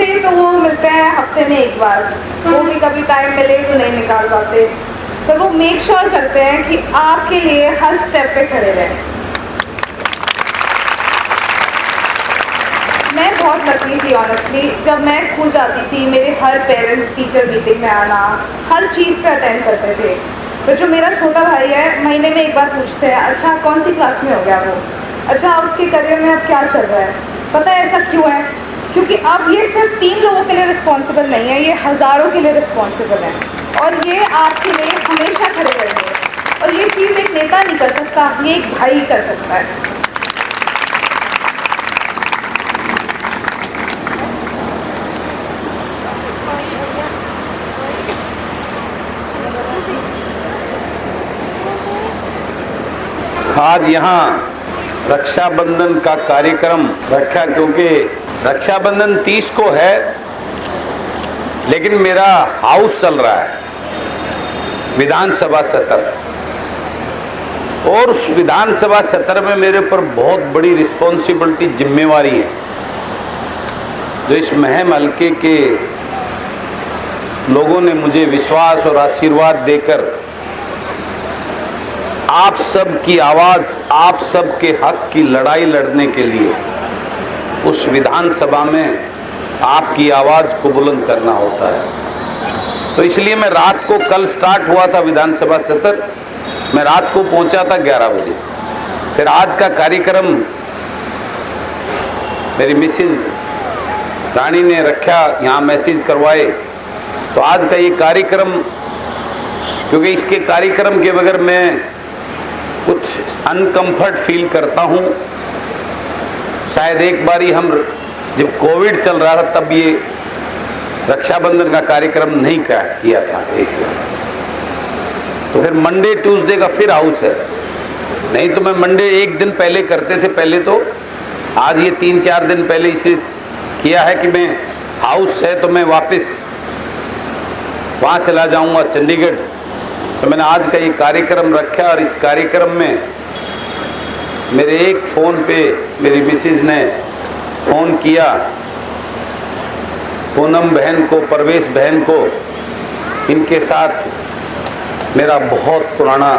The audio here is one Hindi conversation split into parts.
हमसे तो वो मिलते हैं हफ्ते में एक बार, वो भी कभी टाइम मिले तो नहीं निकाल पाते, पर वो मेक श्योर करते हैं कि आपके लिए हर स्टेप पे खड़े रहें। मैं बहुत लकी थी ऑनेस्टली, जब मैं स्कूल जाती थी मेरे हर पेरेंट टीचर मीटिंग में आना, हर चीज़ पे अटेंड करते थे। पर जो मेरा छोटा भाई है, महीने में एक बार पूछते हैं अच्छा कौन सी क्लास में हो गया वो, अच्छा उसके करियर में अब क्या चल रहा है। पता है ऐसा क्यों है? क्योंकि अब ये सिर्फ 3 लोगों के लिए रिस्पॉन्सिबल नहीं है, ये हज़ारों के लिए रिस्पॉन्सिबल है, और ये आपके लिए हमेशा खड़े रहेंगे। और ये चीज़ एक नेता नहीं कर सकता, ये एक भाई कर सकता है। आज यहाँ रक्षाबंधन का कार्यक्रम रखा क्योंकि रक्षाबंधन 30 को है, लेकिन मेरा हाउस चल रहा है विधानसभा सत्र, और उस विधानसभा सत्र में मेरे ऊपर बहुत बड़ी रिस्पॉन्सिबिलिटी, जिम्मेवारी है। जो इस महम हल्के के लोगों ने मुझे विश्वास और आशीर्वाद देकर आप सब की आवाज, आप सब के हक की लड़ाई लड़ने के लिए उस विधानसभा में आपकी आवाज को बुलंद करना होता है। तो इसलिए मैं रात को, कल स्टार्ट हुआ था विधानसभा सत्र, मैं रात को पहुंचा था 11 बजे। फिर आज का कार्यक्रम मेरी मिसेज रानी ने रखा, यहाँ मैसेज करवाए, तो आज का ये कार्यक्रम, क्योंकि इसके कार्यक्रम के बगैर मैं कुछ अनकंफर्ट फील करता हूँ। शायद एक बारी हम जब कोविड चल रहा था तब ये रक्षाबंधन का कार्यक्रम नहीं किया था एक साथ, तो फिर मंडे ट्यूसडे का फिर हाउस है, नहीं तो मैं मंडे एक दिन पहले करते थे पहले, तो आज ये 3-4 दिन पहले इसे किया है कि मैं हाउस है तो मैं वापस वहाँ चला जाऊँगा चंडीगढ़। तो मैंने आज का ये कार्यक्रम रखा, और इस कार्यक्रम में मेरे एक फ़ोन पे मेरी मिसेज ने फ़ोन किया, पूनम बहन को, परवेश बहन को, इनके साथ मेरा बहुत पुराना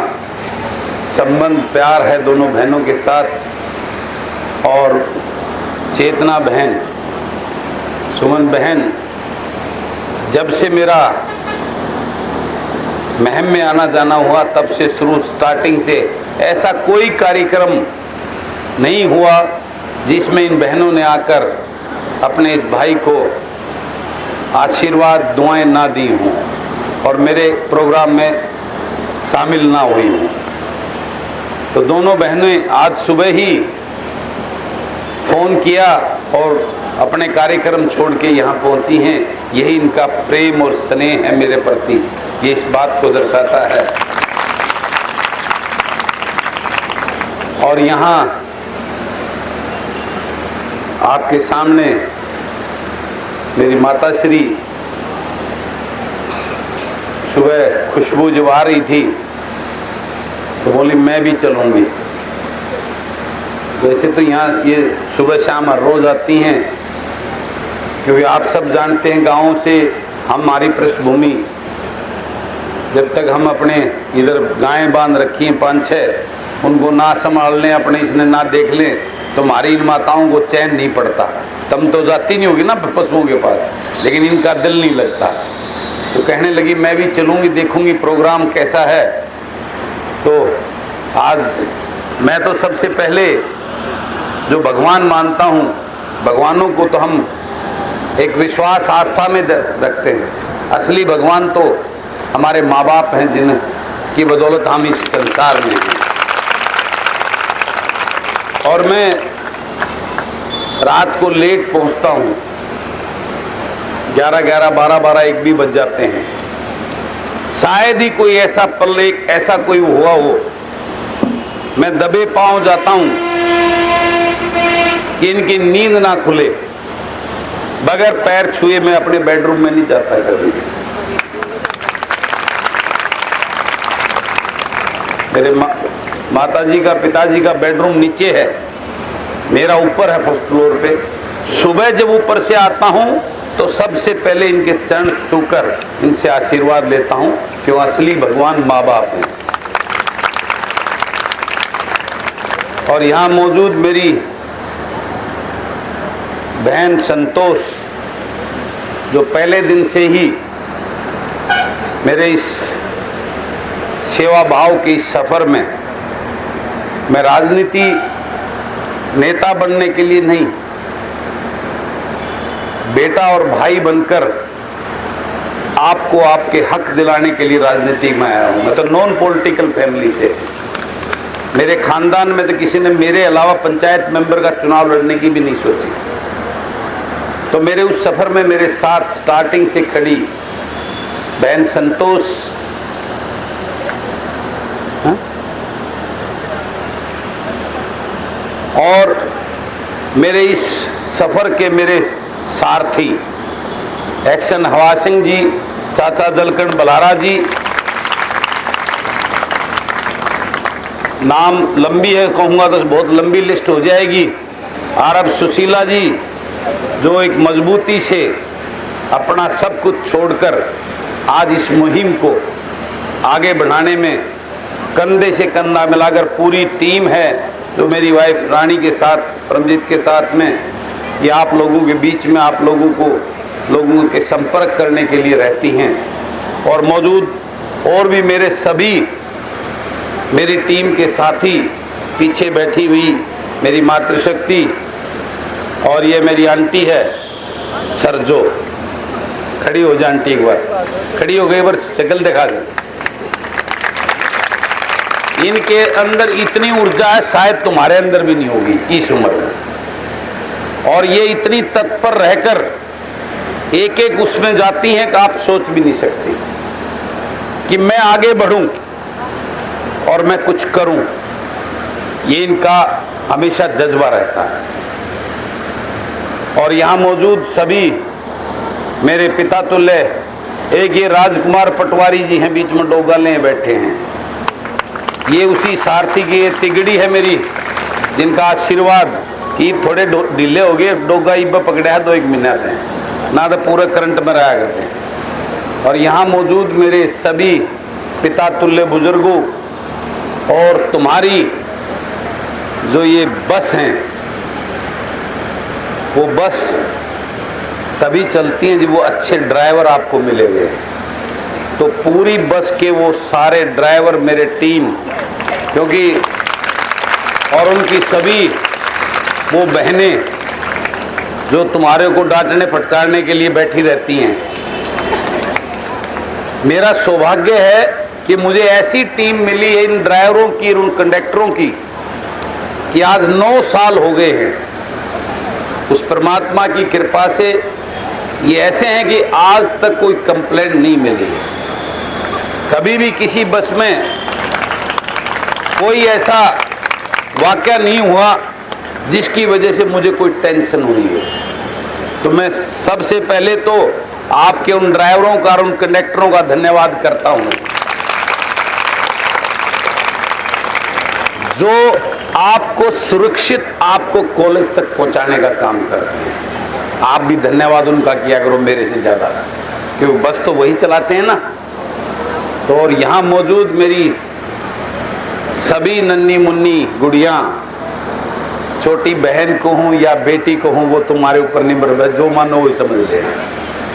संबंध, प्यार है दोनों बहनों के साथ। और चेतना बहन, सुमन बहन, जब से मेरा महम में आना जाना हुआ तब से शुरू, स्टार्टिंग से ऐसा कोई कार्यक्रम नहीं हुआ जिसमें इन बहनों ने आकर अपने इस भाई को आशीर्वाद, दुआएं ना दी हों और मेरे प्रोग्राम में शामिल ना हुई हों। तो दोनों बहनें आज सुबह ही फ़ोन किया और अपने कार्यक्रम छोड़ के यहाँ पहुँची हैं। यही इनका प्रेम और स्नेह है मेरे प्रति, ये इस बात को दर्शाता है। और यहाँ आपके सामने मेरी माताश्री सुबह खुशबू जब आ रही थी तो बोली मैं भी चलूँगी। वैसे तो यहाँ ये सुबह शाम हर रोज़ आती हैं, क्योंकि आप सब जानते हैं गाँव से हमारी पृष्ठभूमि, जब तक हम अपने इधर गायें बांध रखी हैं 5-6, उनको ना संभाल लें, अपने इसने ना देख लें, तो हमारी इन माताओं को चैन नहीं पड़ता। तम तो जाती नहीं होगी ना पशुओं के पास, लेकिन इनका दिल नहीं लगता। तो कहने लगी मैं भी चलूँगी, देखूँगी प्रोग्राम कैसा है। तो आज मैं तो सबसे पहले जो भगवान मानता हूँ, भगवानों को तो हम एक विश्वास, आस्था में रखते हैं। असली भगवान तो हमारे माँ बाप हैं, जिनकी बदौलत हम इस संसार में हैं। और मैं रात को लेट पहुंचता हूं, 11, 12, 1 भी बज जाते हैं। शायद ही कोई ऐसा पल, एक ऐसा कोई हुआ हो, मैं दबे पांव जाता हूं कि इनकी नींद ना खुले, बगैर पैर छुए मैं अपने बेडरूम में नहीं जाता कभी। मेरे माताजी का, पिताजी का बेडरूम नीचे है, मेरा ऊपर है फर्स्ट फ्लोर पे। सुबह जब ऊपर से आता हूँ तो सबसे पहले इनके चरण छूकर इनसे आशीर्वाद लेता हूं कि वो असली भगवान माँ बाप हैं। और यहाँ मौजूद मेरी बहन संतोष, जो पहले दिन से ही मेरे इस सेवा भाव के इस सफर में, मैं राजनीति नेता बनने के लिए नहीं, बेटा और भाई बनकर आपको आपके हक दिलाने के लिए राजनीति में आया हूं। मैं तो नॉन पॉलिटिकल फैमिली से, मेरे खानदान में तो किसी ने मेरे अलावा पंचायत मेंबर का चुनाव लड़ने की भी नहीं सोची। तो मेरे उस सफर में मेरे साथ स्टार्टिंग से खड़ी बहन संतोष, और मेरे इस सफर के मेरे सारथी एक्शन हवा सिंह जी, चाचा जलकंठ बलारा जी, नाम लंबी है, कहूँगा तो बहुत लंबी लिस्ट हो जाएगी। आरब सुशीला जी, जो एक मजबूती से अपना सब कुछ छोड़कर आज इस मुहिम को आगे बढ़ाने में कंधे से कंधा मिलाकर पूरी टीम है, जो मेरी वाइफ रानी के साथ, परमजीत के साथ में, ये आप लोगों के बीच में आप लोगों के संपर्क करने के लिए रहती हैं। और मौजूद और भी मेरे सभी मेरी टीम के साथी, पीछे बैठी हुई मेरी मातृशक्ति, और ये मेरी आंटी है सरजो, खड़ी हो जा आंटी, एक बार खड़ी हो गई, एक बार शक्ल दिखा दे। इनके अंदर इतनी ऊर्जा है, शायद तुम्हारे अंदर भी नहीं होगी इस उम्र में, और ये इतनी तत्पर रहकर एक एक उसमें जाती हैं कि आप सोच भी नहीं सकती कि मैं आगे बढ़ूं और मैं कुछ करूं। ये इनका हमेशा जज्बा रहता है। और यहाँ मौजूद सभी मेरे पिता तुल्य, एक ये राजकुमार पटवारी जी हैं, बीच में डोगाले बैठे हैं, ये उसी सारथी की तिगड़ी है मेरी, जिनका आशीर्वाद कि थोड़े ढीले हो गए, डोगा इब पकड़ा है 2-1 मिनट है ना, तो पूरे करंट में रहा करते हैं। और यहाँ मौजूद मेरे सभी पिता तुल्य बुजुर्गों, और तुम्हारी जो ये बस हैं, वो बस तभी चलती हैं जब वो अच्छे ड्राइवर आपको मिलेंगे। तो पूरी बस के वो सारे ड्राइवर मेरे टीम, क्योंकि और उनकी सभी वो बहनें जो तुम्हारे को डांटने फटकारने के लिए बैठी रहती हैं। मेरा सौभाग्य है कि मुझे ऐसी टीम मिली है इन ड्राइवरों की, उन कंडक्टरों की, कि आज 9 साल हो गए हैं। उस परमात्मा की कृपा से ये ऐसे हैं कि आज तक कोई कंप्लेंट नहीं मिली। कभी भी किसी बस में कोई ऐसा वाकया नहीं हुआ जिसकी वजह से मुझे कोई टेंशन हुई हो। तो मैं सबसे पहले तो आपके उन ड्राइवरों का और उन कंडक्टरों का धन्यवाद करता हूं, जो आपको सुरक्षित आपको कॉलेज तक पहुंचाने का काम करते हैं। आप भी धन्यवाद उनका किया करो मेरे से ज्यादा, क्योंकि बस तो वही चलाते हैं ना। तो और यहाँ मौजूद मेरी सभी नन्ही मुन्नी गुड़िया, छोटी बहन को हूँ या बेटी को हूँ, वो तुम्हारे ऊपर निर्भर है, जो मानो वही समझ लेना,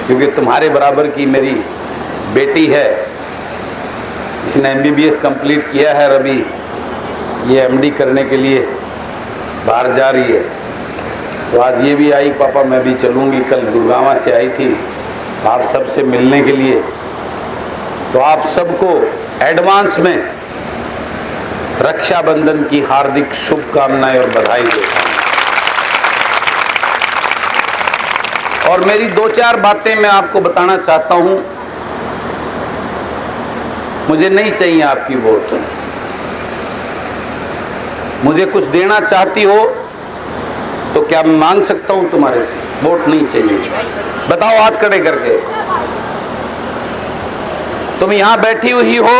क्योंकि तुम्हारे बराबर की मेरी बेटी है, इसने MBBS कंप्लीट किया है, और अभी ये MD करने के लिए बाहर जा रही है। तो आज ये भी आई, पापा मैं भी चलूँगी, कल गुड़गांव से आई थी आप सबसे मिलने के लिए। तो आप सबको एडवांस में रक्षाबंधन की हार्दिक शुभकामनाएं और बधाई देता हूं। और मेरी 2-4 बातें मैं आपको बताना चाहता हूं। मुझे नहीं चाहिए आपकी वोट, मुझे कुछ देना चाहती हो तो क्या मैं मांग सकता हूं तुम्हारे से? वोट नहीं चाहिए, बताओ हाथ खड़े करके। तुम यहां बैठी हुई हो,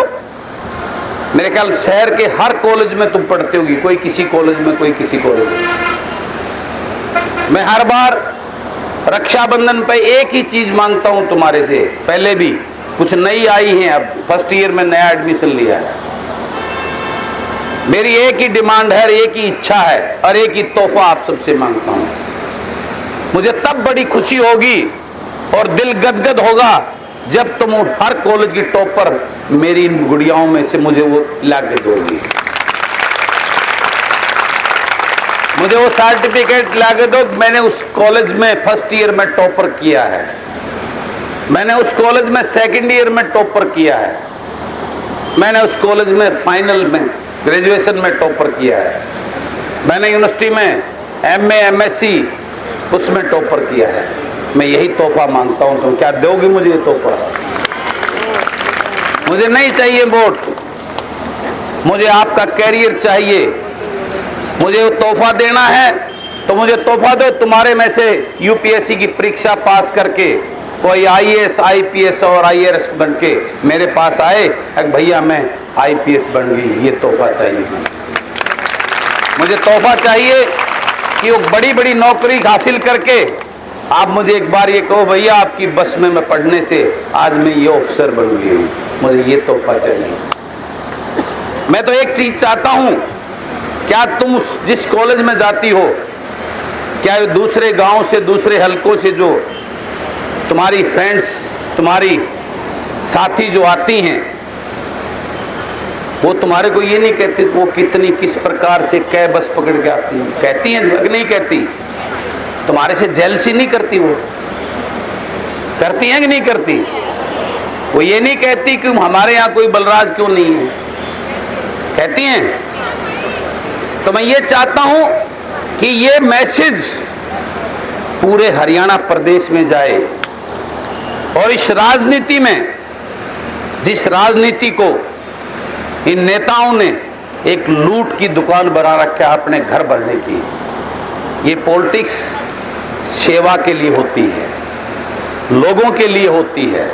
मेरे ख्याल शहर के हर कॉलेज में तुम पढ़ते होगी, कोई किसी कॉलेज में, कोई किसी कॉलेज में। मैं हर बार रक्षाबंधन पे एक ही चीज मांगता हूं तुम्हारे से, पहले भी कुछ नई आई हैं, अब फर्स्ट ईयर में नया एडमिशन लिया है। मेरी एक ही डिमांड है, एक ही इच्छा है और एक ही तोहफा आप सबसे मांगता हूं। मुझे तब बड़ी खुशी होगी और दिल गदगद होगा जब तुम हर कॉलेज की टॉपर मेरी इन गुड़ियाओं में से मुझे वो लाके दोगी। मुझे वो सर्टिफिकेट लाके दो, मैंने उस कॉलेज में फर्स्ट ईयर में टॉपर किया है, मैंने उस कॉलेज में सेकंड ईयर में टॉपर किया है, मैंने उस कॉलेज में फाइनल में ग्रेजुएशन में टॉपर किया है, मैंने यूनिवर्सिटी में एमए एमएससी उसमें टॉपर किया है। मैं यही तोहफा मांगता हूं, तुम क्या दोगे मुझे ये तोहफा? मुझे नहीं चाहिए वोट, मुझे आपका कैरियर चाहिए। मुझे वो तोहफा देना है तो मुझे तोहफा दो, तुम्हारे में से यूपीएससी की परीक्षा पास करके कोई आईएएस आईपीएस और आईआरएस बन के मेरे पास आए, भैया मैं आईपीएस बन गई, ये तोहफा चाहिए। मुझे तोहफा चाहिए कि वो बड़ी बड़ी नौकरी हासिल करके आप मुझे एक बार ये कहो, भैया आपकी बस में मैं पढ़ने से आज मैं ये ऑफिसर बन गई हूँ, मुझे ये तोहफा चाहिए। मैं तो एक चीज चाहता हूं, क्या तुम जिस कॉलेज में जाती हो, क्या दूसरे गांव से दूसरे हलकों से जो तुम्हारी फ्रेंड्स तुम्हारी साथी जो आती हैं, वो तुम्हारे को ये नहीं कहती वो कितनी किस प्रकार से कै बस पकड़ के आती हैं? कहती हैं नहीं कहती? तुम्हारे से जेलसी नहीं करती? वो करती हैं कि नहीं करती? वो ये नहीं कहती कि हमारे यहाँ कोई बलराज क्यों नहीं है? कहती हैं? तो मैं ये चाहता हूं कि ये मैसेज पूरे हरियाणा प्रदेश में जाए और इस राजनीति में, जिस राजनीति को इन नेताओं ने एक लूट की दुकान बना रखा है अपने घर भरने की, ये पॉलिटिक्स सेवा के लिए होती है, लोगों के लिए होती है,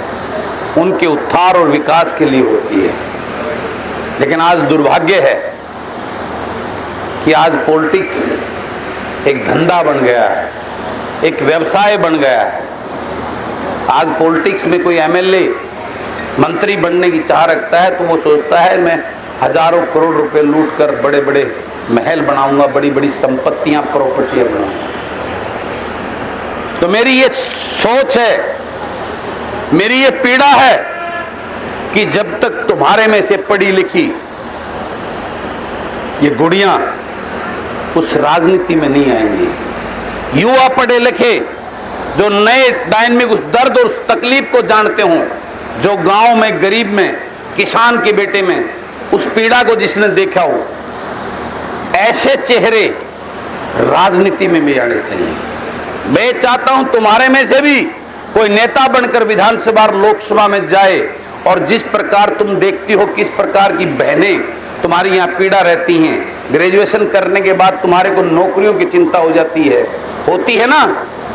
उनके उत्थान और विकास के लिए होती है। लेकिन आज दुर्भाग्य है कि आज पॉलिटिक्स एक धंधा बन गया है, एक व्यवसाय बन गया है। आज पॉलिटिक्स में कोई एमएलए मंत्री बनने की चाह रखता है तो वो सोचता है मैं हजारों करोड़ रुपए लूट कर बड़े बड़े महल बनाऊंगा, बड़ी बड़ी संपत्तियां प्रॉपर्टियां बनाऊंगा। तो मेरी ये सोच है, मेरी ये पीड़ा है कि जब तक तुम्हारे में से पढ़ी लिखी ये गुड़ियां उस राजनीति में नहीं आएंगी, युवा पढ़े लिखे जो नए डायनेमिक उस दर्द और उस तकलीफ को जानते हों, जो गांव में गरीब में किसान के बेटे में उस पीड़ा को जिसने देखा हो, ऐसे चेहरे राजनीति में भी आने चाहिए। मैं चाहता हूं तुम्हारे में से भी कोई नेता बनकर विधानसभा और लोकसभा में जाए और जिस प्रकार तुम देखती हो किस प्रकार की बहनें तुम्हारी यहाँ पीड़ा रहती हैं, ग्रेजुएशन करने के बाद तुम्हारे को नौकरियों की चिंता हो जाती है, होती है ना।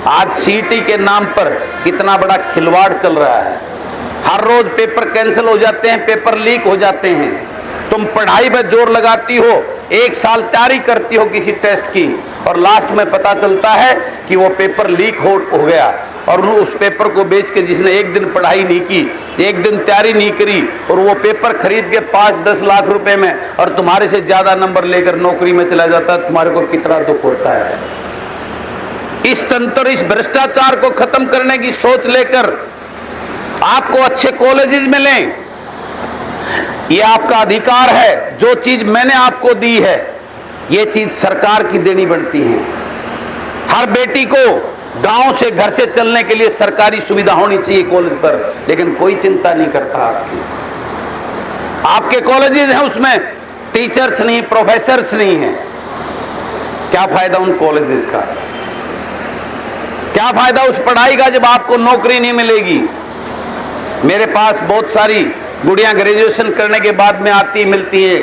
आज सीईटी के नाम पर कितना बड़ा खिलवाड़ चल रहा है, हर रोज पेपर कैंसिल हो जाते हैं, पेपर लीक हो जाते हैं। तुम पढ़ाई पर जोर लगाती हो, एक साल तैयारी करती हो किसी टेस्ट की और लास्ट में पता चलता है कि वो पेपर लीक हो गया और उस पेपर को बेच के जिसने एक दिन पढ़ाई नहीं की, एक दिन तैयारी नहीं करी और वो पेपर खरीद के 5-10 लाख रुपए में और तुम्हारे से ज्यादा नंबर लेकर नौकरी में चला जाता है, तुम्हारे को कितना दुख होता है। इस तंत्र, इस भ्रष्टाचार को खत्म करने की सोच लेकर आपको अच्छे कॉलेजेस मिलें, ये आपका अधिकार है। जो चीज मैंने आपको दी है ये चीज सरकार की देनी बनती है। हर बेटी को गांव से घर से चलने के लिए सरकारी सुविधा होनी चाहिए कॉलेज पर, लेकिन कोई चिंता नहीं करता आपकी। आपके कॉलेजेस हैं उसमें टीचर्स नहीं, प्रोफेसर्स नहीं हैं। क्या फायदा उन कॉलेजेस का, क्या फायदा उस पढ़ाई का जब आपको नौकरी नहीं मिलेगी। मेरे पास बहुत सारी गुड़ियां ग्रेजुएशन करने के बाद में आती मिलती है,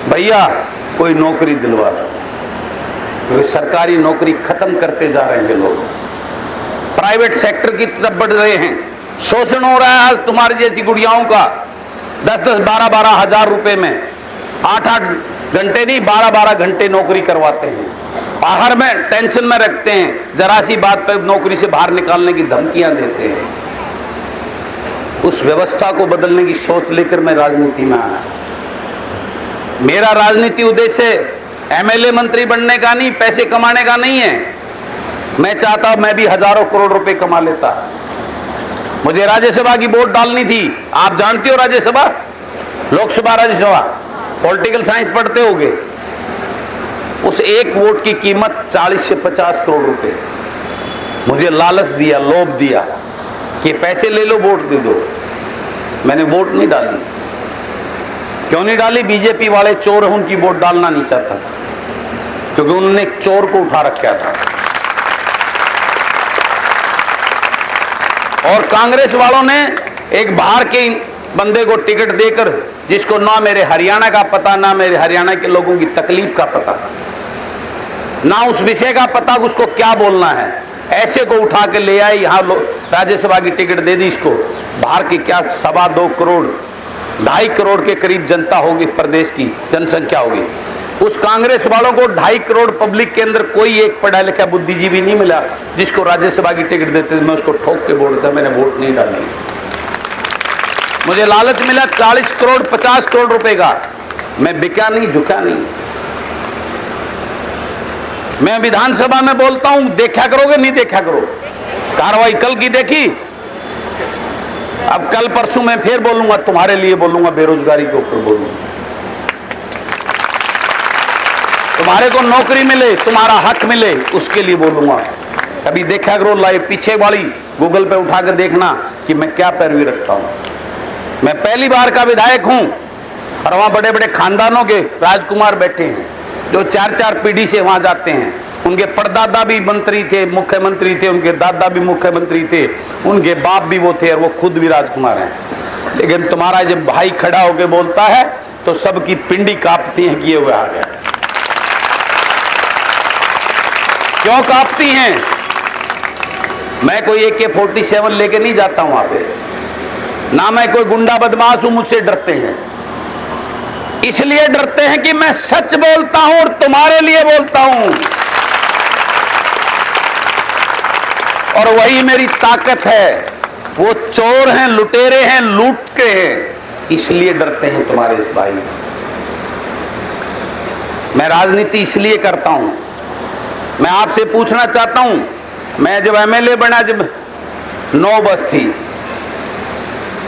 भैया कोई नौकरी दिलवा दो, क्योंकि सरकारी नौकरी खत्म करते जा रहे हैं लोग, प्राइवेट सेक्टर की तरफ बढ़ रहे हैं। शोषण हो रहा है आज तुम्हारी जैसी गुड़ियाओं का। 10-10, 12-12 हजार रुपए में 8-8 घंटे नहीं 12-12 घंटे नौकरी करवाते हैं बाहर में टेंशन में रखते हैं, जरा सी बात पे नौकरी से बाहर निकालने की धमकियां देते हैं। उस व्यवस्था को बदलने की सोच लेकर मैं राजनीति में आया। मेरा राजनीति उद्देश्य एमएलए मंत्री बनने का नहीं, पैसे कमाने का नहीं है। मैं चाहता मैं भी हजारों करोड़ रुपए कमा लेता। मुझे राज्यसभा की वोट डालनी थी। आप जानते हो राज्यसभा, लोकसभा, राज्यसभा, पॉलिटिकल साइंस पढ़ते होगे। उस एक वोट की कीमत 40 से 50 करोड़ रुपए। मुझे लालच दिया, लोभ दिया कि पैसे ले लो, वोट दे दो। मैंने वोट नहीं डाली। क्यों नहीं डाली? बीजेपी वाले चोर हैं, उनकी वोट डालना नहीं चाहता था, क्योंकि उन्होंने एक चोर को उठा रखा था। और कांग्रेस वालों ने एक बाहर के बंदे को टिकट देकर, जिसको ना मेरे हरियाणा का पता, ना मेरे हरियाणा के लोगों की तकलीफ का पता, ना उस विषय का पता उसको क्या बोलना है, ऐसे को उठा के ले आए यहाँ राज्यसभा की टिकट दे दी इसको। बाहर की क्या 2.25 करोड़, 2.5 करोड़ के करीब जनता होगी, प्रदेश की जनसंख्या होगी। उस कांग्रेस वालों को 2.5 करोड़ पब्लिक के अंदर कोई एक पढ़ा लिखा बुद्धिजीवी नहीं मिला जिसको राज्यसभा की टिकट देते। मैं उसको ठोक के वोट देता, मैंने वोट नहीं डाला। मुझे लालच मिला 40 करोड़ 50 करोड़ रुपए का। मैं बिका नहीं, झुका नहीं। मैं विधानसभा में बोलता हूं, देखा करोगे, नहीं देखा करो। कार्रवाई कल की देखी, अब कल परसों मैं फिर बोलूंगा, तुम्हारे लिए बोलूंगा, बेरोजगारी के ऊपर बोलूंगा। तुम्हारे को नौकरी मिले, तुम्हारा हक मिले, उसके लिए बोलूंगा। कभी देखा करो, लाइव पीछे वाली गूगल पे उठा कर देखना कि मैं क्या पैरवी रखता हूं। मैं पहली बार का विधायक हूं और वहां बड़े बड़े खानदानों के राजकुमार बैठे हैं जो 4-4 पीढ़ी से वहां जाते हैं। उनके परदादा भी मंत्री थे, मुख्यमंत्री थे, उनके दादा भी मुख्यमंत्री थे, उनके बाप भी वो थे और वो खुद भी राजकुमार हैं। लेकिन तुम्हारा जब भाई खड़ा होकर बोलता है तो सबकी पिंडी कांपती है कि ये हुआ आ गया। क्यों कांपती हैं? मैं कोई AK-47 लेके नहीं जाता हूं वहां पे, ना मैं कोई गुंडा बदमाश हूं। मुझसे डरते हैं, इसलिए डरते हैं कि मैं सच बोलता हूं और तुम्हारे लिए बोलता हूं, और वही मेरी ताकत है। वो चोर हैं, लुटेरे हैं, लूट के हैं, इसलिए डरते हैं तुम्हारे इस भाई। मैं राजनीति इसलिए करता हूं। मैं आपसे पूछना चाहता हूं, मैं जब MLA बना, जब 9 बस थी,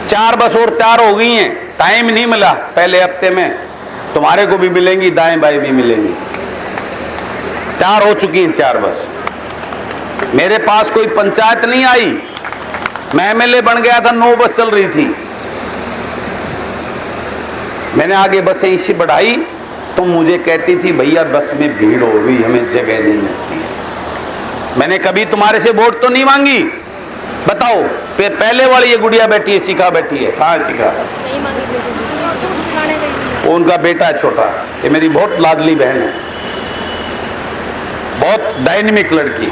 4 बस और तैयार हो गई हैं। टाइम नहीं मिला, पहले हफ्ते में तुम्हारे को भी मिलेंगी, दाएं बाएं भी मिलेंगी। तैयार हो चुकी हैं 4 बस। मेरे पास कोई पंचायत नहीं आई, मैं MLA बन गया था, 9 बस चल रही थी। मैंने आगे बसें इसी बढ़ाई, तुम मुझे कहती थी भैया बस में भीड़ हो गई, हमें जगह नहीं मिलती है। मैंने कभी तुम्हारे से वोट तो नहीं मांगी, बताओ। फिर पहले वाली ये गुड़िया बैठी है, शिखा बैठी है, कहाँ शिखा? उनका बेटा है छोटा, ये मेरी बहुत लाडली बहन है, बहुत डायनेमिक लड़की।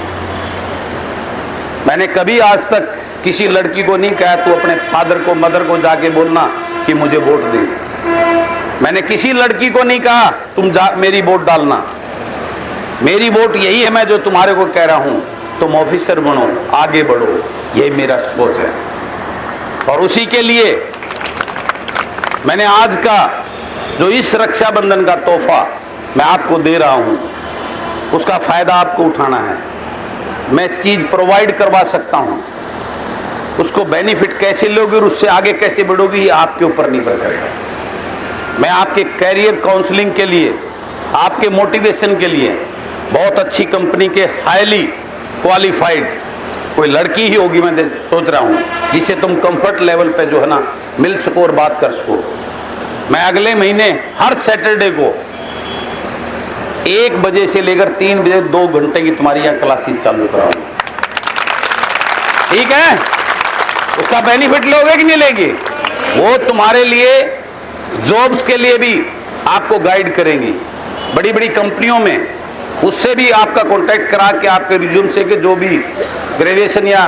मैंने कभी आज तक किसी लड़की को नहीं कहा तू अपने फादर को, मदर को जाके बोलना कि मुझे वोट दे। मैंने किसी लड़की को नहीं कहा तुम जा मेरी वोट डालना। मेरी वोट यही है, मैं जो तुम्हारे को कह रहा हूं, तुम ऑफिसर बनो, आगे बढ़ो, यही मेरा सोच है। और उसी के लिए मैंने आज का जो इस रक्षाबंधन का तोहफा मैं आपको दे रहा हूं, उसका फायदा आपको उठाना है। मैं इस चीज प्रोवाइड करवा सकता हूं, उसको बेनिफिट कैसे लोगे और उससे आगे कैसे बढ़ोगे, ये आपके ऊपर निर्भर करेगा। मैं आपके कैरियर काउंसलिंग के लिए, आपके मोटिवेशन के लिए बहुत अच्छी कंपनी के हाईली क्वालिफाइड कोई लड़की ही होगी, मैं सोच रहा हूं, जिसे तुम कंफर्ट लेवल पे जो है ना मिल सको और बात कर सको। मैं अगले महीने हर सैटरडे को 1 बजे से लेकर 3 बजे 2 घंटे की तुम्हारी यहाँ क्लासेस चालू कराऊंगा, ठीक है? उसका बेनिफिट लोगे कि नहीं लेंगे? वो तुम्हारे लिए जॉब्स के लिए भी आपको गाइड करेंगी। बड़ी बड़ी कंपनियों में उससे भी आपका कांटेक्ट करा के आपके रिज्यूम से कि जो भी ग्रेजुएशन या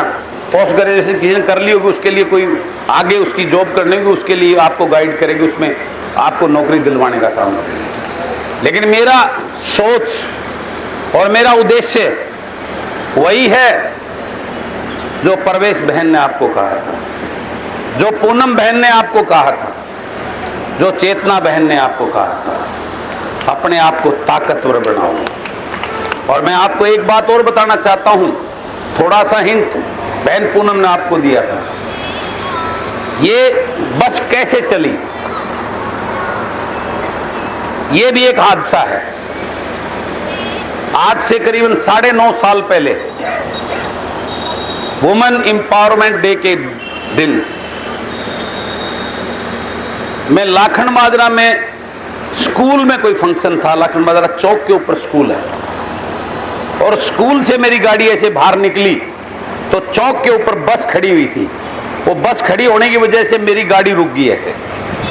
पोस्ट ग्रेजुएशन कर ली होगी उसके लिए कोई आगे उसकी जॉब करने की, उसके लिए आपको गाइड करेंगे, उसमें आपको नौकरी दिलवाने का काम करेंगे। लेकिन मेरा सोच और मेरा उद्देश्य वही है जो परवेश बहन ने आपको कहा था, जो पूनम बहन ने आपको कहा था, जो चेतना बहन ने आपको कहा था, अपने आप को ताकतवर बनाओ। और मैं आपको एक बात और बताना चाहता हूं, थोड़ा सा हिंट बहन पूनम ने आपको दिया था। ये बस कैसे चली, ये भी एक हादसा है। आज से करीबन 9.5 साल पहले वुमेन एम्पावरमेंट डे के दिन मैं लाखन माजरा में स्कूल में कोई फंक्शन था, लाखन माजरा चौक के ऊपर स्कूल है, और स्कूल से मेरी गाड़ी ऐसे बाहर निकली तो चौक के ऊपर बस खड़ी हुई थी। वो बस खड़ी होने की वजह से मेरी गाड़ी रुक गई। ऐसे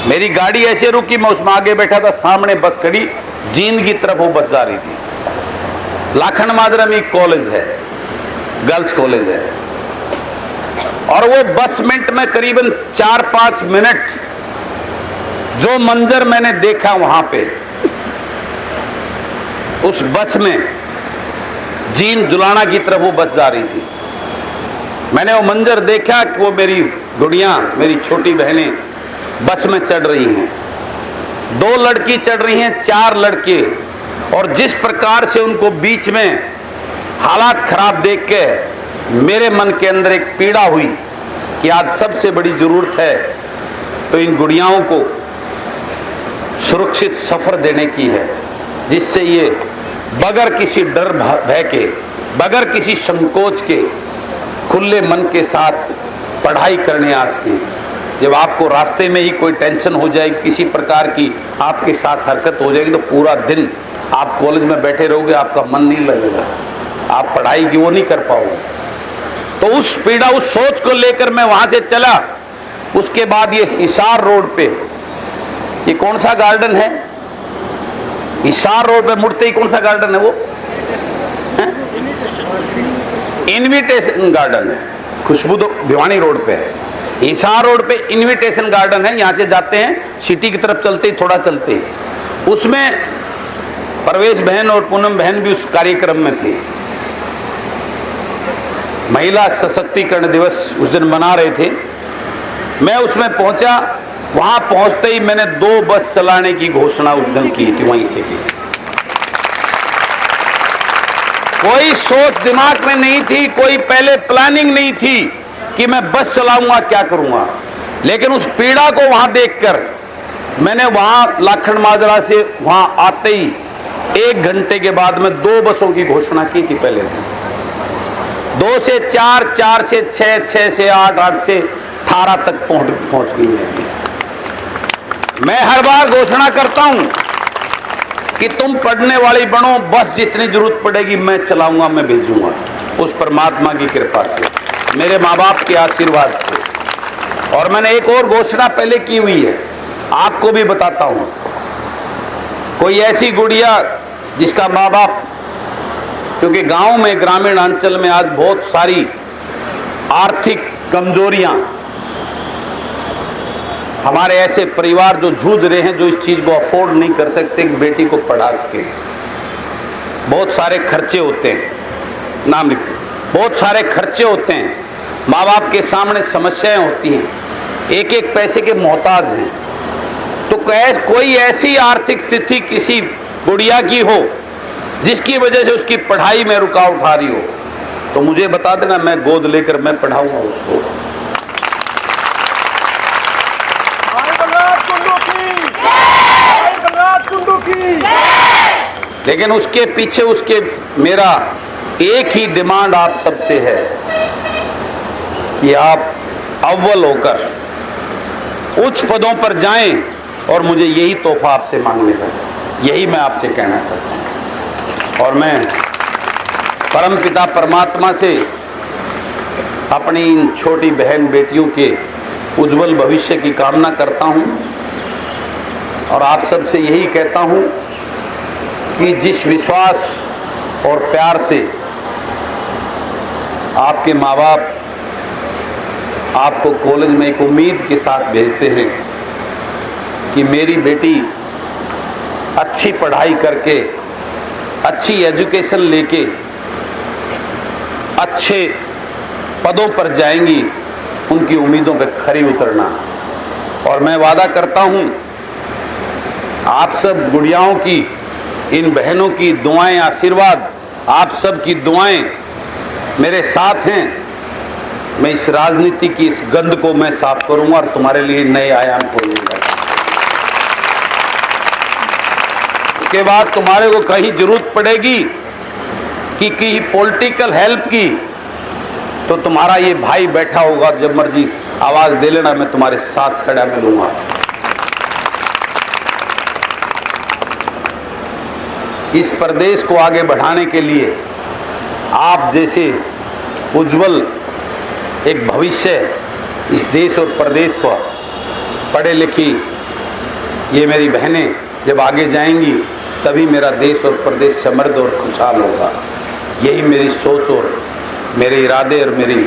मेरी गाड़ी ऐसे रुकी, मैं उसमें आगे बैठा था, सामने बस खड़ी, जींद की तरफ वो बस जा रही थी। लाखन माजरा में एक कॉलेज है, गर्ल्स कॉलेज है, और वो बस मिनट में करीबन 4-5 मिनट जो मंजर मैंने देखा वहां पे, उस बस में जींद जुलाना की तरफ वो बस जा रही थी। मैंने वो मंजर देखा कि वो मेरी गुड़ियां, मेरी छोटी बहनें बस में चढ़ रही हैं। 2 लड़की चढ़ रही हैं, 4 लड़के, और जिस प्रकार से उनको बीच में हालात खराब देख के मेरे मन के अंदर एक पीड़ा हुई कि आज सबसे बड़ी जरूरत है तो इन गुड़ियाओं को सुरक्षित सफर देने की है, जिससे ये बगैर किसी डर भय के, बगैर किसी संकोच के, खुले मन के साथ पढ़ाई करने आ सके। जब आपको रास्ते में ही कोई टेंशन हो जाएगी, किसी प्रकार की आपके साथ हरकत हो जाएगी, तो पूरा दिन आप कॉलेज में बैठे रहोगे, आपका मन नहीं लगेगा, आप पढ़ाई की वो नहीं कर पाओगे। तो उस पीड़ा, उस सोच को लेकर मैं वहां से चला। उसके बाद ये हिसार रोड पे, ये कौन सा गार्डन है, हिसार रोड पे मुड़ते ही कौन सा गार्डन है वो, इनविटेशन गार्डन है, खुशबू तो भिवानी रोड पे है। हिसार रोड पे इनविटेशन गार्डन है, यहां से जाते हैं सिटी की तरफ, चलते ही थोड़ा चलते ही उसमें परवेश बहन और पूनम बहन भी उस कार्यक्रम में थे। महिला सशक्तिकरण दिवस उस दिन मना रहे थे। मैं उसमें पहुंचा, वहां पहुंचते ही मैंने 2 बस चलाने की घोषणा उस दिन की थी, वहीं से की। कोई सोच दिमाग में नहीं थी, कोई पहले प्लानिंग नहीं थी कि मैं बस चलाऊंगा, क्या करूंगा। लेकिन उस पीड़ा को वहां देखकर मैंने वहां लाखन माजरा से वहां आते ही 1 घंटे के बाद में 2 बसों की घोषणा की थी। पहले 2 से 4, 4 से 6, 6 से 8, 8 से 18 तक पहुंच गई है। मैं हर बार घोषणा करता हूं कि तुम पढ़ने वाली बनो, बस जितनी जरूरत पड़ेगी मैं चलाऊंगा, मैं भेजूंगा, उस परमात्मा की कृपा से, मेरे माँ बाप के आशीर्वाद से। और मैंने एक और घोषणा पहले की हुई है, आपको भी बताता हूं। कोई ऐसी गुड़िया जिसका माँ बाप, क्योंकि गांव में, ग्रामीण अंचल में आज बहुत सारी आर्थिक कमजोरियां, हमारे ऐसे परिवार जो जूझ रहे हैं, जो इस चीज को अफोर्ड नहीं कर सकते कि बेटी को पढ़ा सके। बहुत सारे खर्चे होते हैं, नाम लिख सकते, बहुत सारे खर्चे होते हैं, माँ बाप के सामने समस्याएं होती हैं, एक एक पैसे के मोहताज हैं। तो कोई ऐसी आर्थिक स्थिति किसी गुड़िया की हो जिसकी वजह से उसकी पढ़ाई में रुकावट आ रही हो, तो मुझे बता देना, मैं गोद लेकर मैं पढ़ाऊंगा उसको। लेकिन उसके पीछे उसके मेरा एक ही डिमांड आप सबसे है कि आप अव्वल होकर उच्च पदों पर जाएं, और मुझे यही तोहफा आपसे मांगने का, यही मैं आपसे कहना चाहता हूं। और मैं परमपिता परमात्मा से अपनी इन छोटी बहन बेटियों के उज्जवल भविष्य की कामना करता हूं, और आप सबसे यही कहता हूं कि जिस विश्वास और प्यार से आपके माँ बाप आपको कॉलेज में एक उम्मीद के साथ भेजते हैं कि मेरी बेटी अच्छी पढ़ाई करके अच्छी एजुकेशन लेके अच्छे पदों पर जाएंगी, उनकी उम्मीदों पर खरी उतरना। और मैं वादा करता हूं, आप सब गुड़ियाओं की, इन बहनों की दुआएं, आशीर्वाद, आप सब की दुआएं मेरे साथ हैं। मैं इस राजनीति की इस गंद को मैं साफ करूंगा और तुम्हारे लिए नए आयाम खोलूंगा। उसके बाद तुम्हारे को कहीं जरूरत पड़ेगी कि पॉलिटिकल हेल्प की, तो तुम्हारा ये भाई बैठा होगा, जब मर्जी आवाज दे लेना, मैं तुम्हारे साथ खड़ा मिलूंगा। इस प्रदेश को आगे बढ़ाने के लिए आप जैसे उज्जवल एक भविष्य इस देश और प्रदेश को, पढ़े लिखी ये मेरी बहनें जब आगे जाएंगी, तभी मेरा देश और प्रदेश समृद्ध और खुशहाल होगा। यही मेरी सोच और मेरे इरादे और मेरी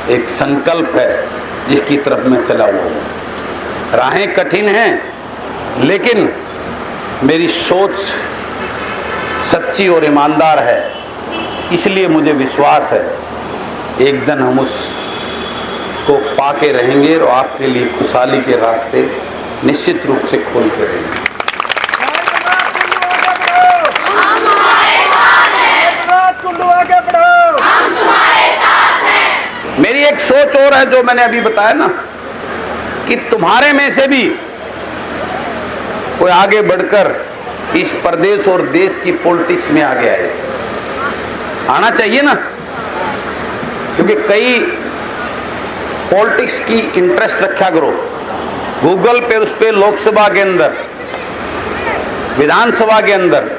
एक संकल्प है, जिसकी तरफ मैं चला हुआ हूँ। राहें कठिन हैं, लेकिन मेरी सोच सच्ची और ईमानदार है, इसलिए मुझे विश्वास है एक दिन हम उसको पाके रहेंगे और आपके लिए खुशहाली के रास्ते निश्चित रूप से खोल के रहेंगे। मेरी एक सोच और है, जो मैंने अभी बताया ना, कि तुम्हारे में से भी कोई आगे बढ़कर इस प्रदेश और देश की पॉलिटिक्स में आगे आए। आना चाहिए ना, क्योंकि कई पॉलिटिक्स की इंटरेस्ट रखा करो। गूगल पे उस पे लोकसभा के अंदर, विधानसभा के अंदर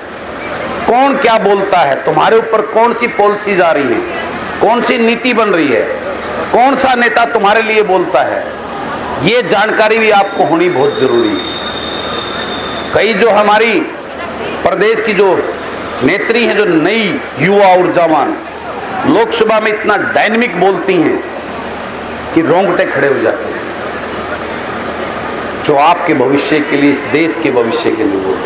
कौन क्या बोलता है, तुम्हारे ऊपर कौन सी पॉलिसीज आ रही है, कौन सी नीति बन रही है, कौन सा नेता तुम्हारे लिए बोलता है, ये जानकारी भी आपको होनी बहुत जरूरी है। कई जो हमारी प्रदेश की जो नेत्री हैं, जो नई युवा ऊर्जावान, लोकसभा में इतना डायनेमिक बोलती हैं कि रोंगटे खड़े हो जाते हैं, जो आपके भविष्य के लिए, इस देश के भविष्य के लिए बोल।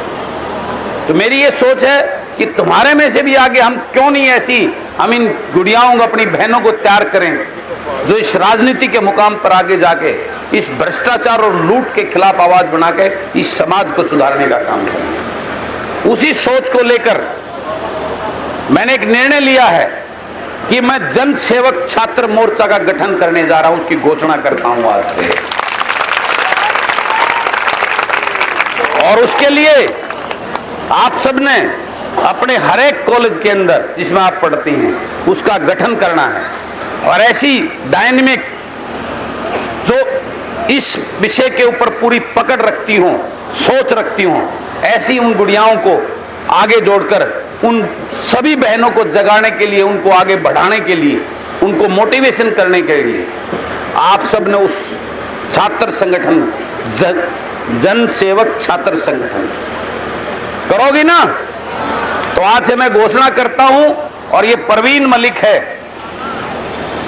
तो मेरी ये सोच है कि तुम्हारे में से भी आगे हम क्यों नहीं ऐसी, हम इन गुड़ियाओं को, अपनी बहनों को तैयार करें, जो इस राजनीति के मुकाम पर आगे जाके इस भ्रष्टाचार और लूट के खिलाफ आवाज बना के इस समाज को सुधारने का काम करें। उसी सोच को लेकर मैंने एक निर्णय लिया है कि मैं जन सेवक छात्र मोर्चा का गठन करने जा रहा हूं, उसकी घोषणा करता हूं आज से। और उसके लिए आप सबने अपने हर एक कॉलेज के अंदर जिसमें आप पढ़ती हैं, उसका गठन करना है। और ऐसी डायनेमिक जो इस विषय के ऊपर पूरी पकड़ रखती हों, सोच रखती हों, ऐसी उन गुड़ियाओं को आगे जोड़कर उन सभी बहनों को जगाने के लिए, उनको आगे बढ़ाने के लिए, उनको मोटिवेशन करने के लिए आप सब ने उस छात्र संगठन, जन सेवक छात्र संगठन करोगी ना। तो आज से मैं घोषणा करता हूं, और ये परवीन मलिक है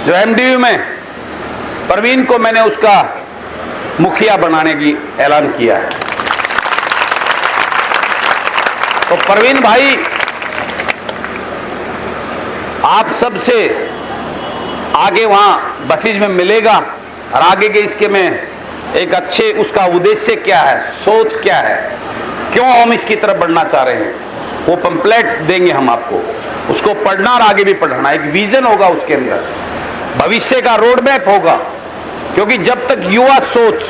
जो एमडीयू में, परवीन को मैंने उसका मुखिया बनाने की ऐलान किया है। तो परवीन भाई, आप सबसे आगे वहां बसीज में मिलेगा, और आगे के इसके में एक अच्छे, उसका उद्देश्य क्या है, सोच क्या है, क्यों हम इसकी तरफ बढ़ना चाह रहे हैं, वो पंपलेट देंगे हम आपको, उसको पढ़ना और आगे भी पढ़ना। एक विजन होगा उसके अंदर, भविष्य का रोड मैप होगा। क्योंकि जब तक युवा सोच,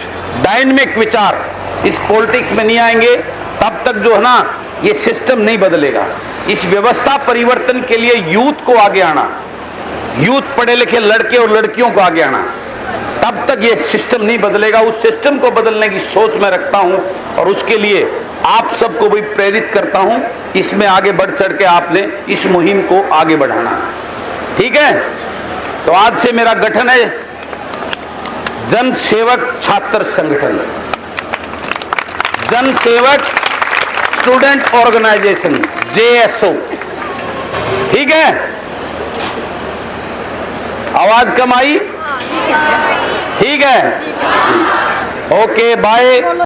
डायनेमिक विचार इस पॉलिटिक्स में नहीं आएंगे, तब तक जो है ना, ये सिस्टम नहीं बदलेगा। इस व्यवस्था परिवर्तन के लिए यूथ को आगे आना, यूथ पढ़े लिखे लड़के और लड़कियों को आगे आना, तब तक ये सिस्टम नहीं बदलेगा। उस सिस्टम को बदलने की सोच मैं रखता हूं, और उसके लिए आप सबको भी प्रेरित करता हूं। इसमें आगे बढ़ चढ़ के आपने इस मुहिम को आगे बढ़ाना है, ठीक है। तो आज से मेरा गठन है जन सेवक छात्र संगठन, जन सेवक स्टूडेंट ऑर्गेनाइजेशन, JSO, ठीक है। आवाज कम आई? ठीक है, ओके, बाय।